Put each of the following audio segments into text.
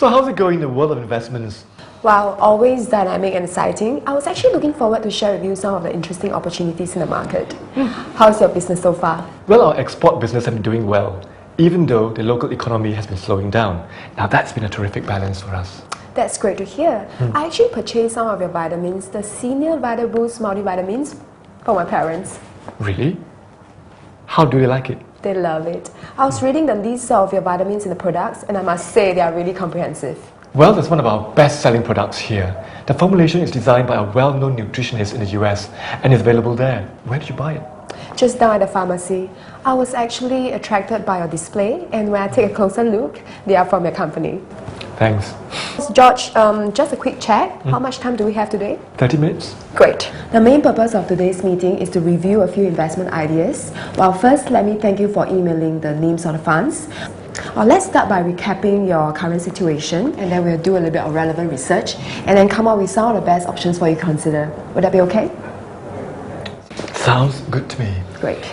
So how's it going in the world of investments? While always dynamic and exciting, I was actually looking forward to share with you some of the interesting opportunities in the market. How's your business so far? Well, our export business has been doing well, even though the local economy has been slowing down. Now that's been a terrific balance for us. That's great to hear. I actually purchased some of your vitamins, the Senior Vita Boost multivitamins, for my parents. Really? How do they like it? They love it. I was reading the list of your vitamins in the products, and I must say they are really comprehensive. Well, that's one of our best-selling products here. The formulation is designed by a well-known nutritionist in the US and is available there. Where did you buy it? Just down at the pharmacy. I was actually attracted by your display, and when I take a closer look, they are from your company. Thanks. So George, just a quick check. How much time do we have today? 30 minutes? Great. The main purpose of today's meeting is to review a few investment ideas. Well, first, let me thank you for emailing the names of the funds. Let's start by recapping your current situation, and then we'll do a little bit of relevant research and then come up with some of the best options for you to consider. Would that be okay? Sounds good to me. Great.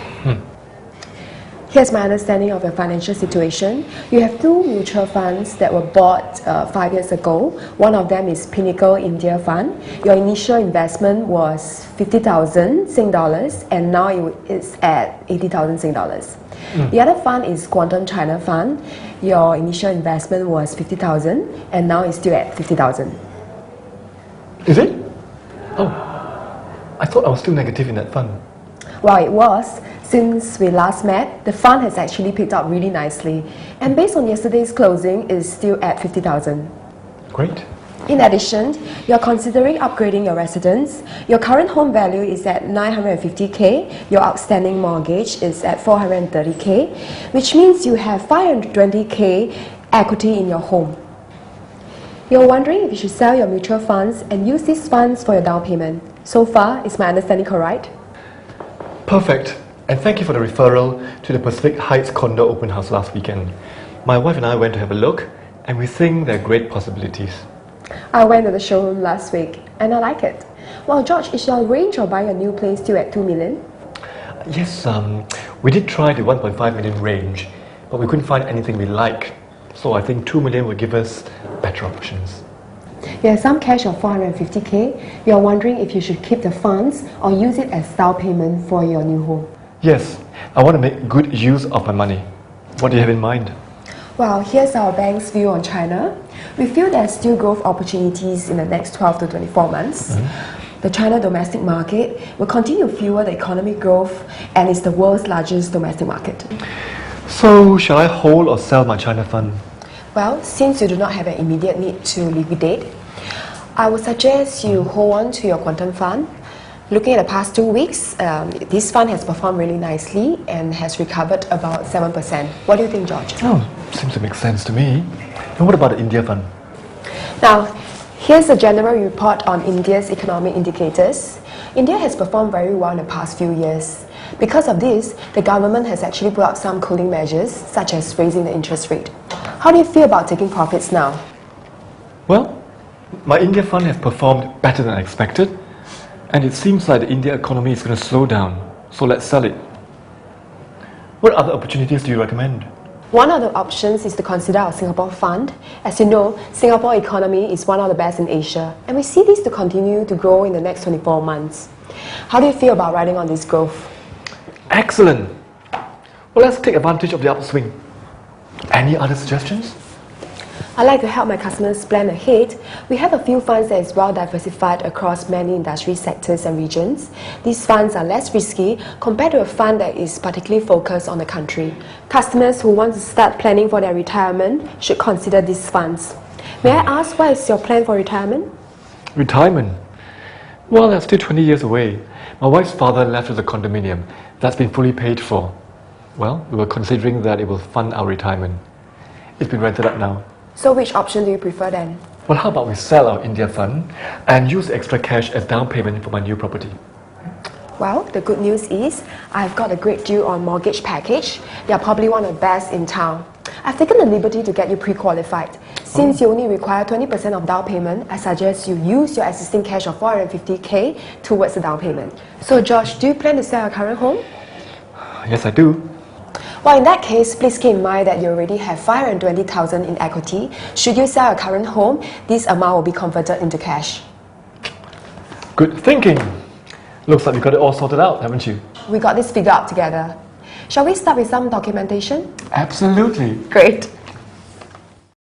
Here's my understanding of your financial situation. You have two mutual funds that were bought 5 years ago. One of them is Pinnacle India Fund. Your initial investment was 50,000 Sing dollars, and now it's at 80,000 Sing dollars. The other fund is Quantum China Fund. Your initial investment was 50,000, and now it's still at 50,000. Is it? Oh, I thought I was still negative in that fund. Well, it was. Since we last met, the fund has actually picked up really nicely, and based on yesterday's closing, it's still at 50,000. Great. In addition, you're considering upgrading your residence. Your current home value is at 950K, your outstanding mortgage is at 430K, which means you have 520K equity in your home. You're wondering if you should sell your mutual funds and use these funds for your down payment. So far, is my understanding correct? Perfect. And thank you for the referral to the Pacific Heights condo open house last weekend. My wife and I went to have a look, and we think there are great possibilities. I went to the showroom last week, and I like it. Well, George, is your range of buying a new place still at 2 million? Yes, we did try the 1.5 million range, but we couldn't find anything we like. So I think 2 million will give us better options. You have some cash of 450K. You're wondering if you should keep the funds or use it as down payment for your new home. Yes, I want to make good use of my money. What do you have in mind? Well, here's our bank's view on China. We feel there's still growth opportunities in the next 12 to 24 months. The China domestic market will continue to fuel the economic growth and is the world's largest domestic market. So, shall I hold or sell my China fund? Well, since you do not have an immediate need to liquidate, I would suggest you hold on to your quantum fund. Looking at the past 2 weeks, this fund has performed really nicely and has recovered about 7%. What do you think, George? Oh, seems to make sense to me. And what about the India fund? Now, here's a general report on India's economic indicators. India has performed very well in the past few years. Because of this, the government has actually put out some cooling measures, such as raising the interest rate. How do you feel about taking profits now? Well, my India fund has performed better than I expected, and it seems like the India economy is going to slow down, so let's sell it. What other opportunities do you recommend? One of the options is to consider our Singapore fund. As you know, Singapore economy is one of the best in Asia, and we see this to continue to grow in the next 24 months. How do you feel about riding on this growth? Excellent! Well, let's take advantage of the upswing. Any other suggestions? I like to help my customers plan ahead. We have a few funds that is well diversified across many industry sectors and regions. These funds are less risky compared to a fund that is particularly focused on the country. Customers who want to start planning for their retirement should consider these funds. May I ask, what is your plan for retirement? Retirement? Well, that's still 20 years away. My wife's father left us a condominium that's been fully paid for. Well, we were considering that it will fund our retirement. It's been rented out now. So which option do you prefer then? Well, how about we sell our India fund and use extra cash as down payment for my new property? Well, the good news is I've got a great deal on mortgage package. They are probably one of the best in town. I've taken the liberty to get you pre-qualified. Since you only require 20% of down payment, I suggest you use your existing cash of 450K towards the down payment. So George, do you plan to sell your current home? Yes, I do. Well, in that case, please keep in mind that you already have 520,000 in equity. Should you sell your current home, this amount will be converted into cash. Good thinking. Looks like you got it all sorted out, haven't you? We got this figure out together. Shall we start with some documentation? Absolutely. Great.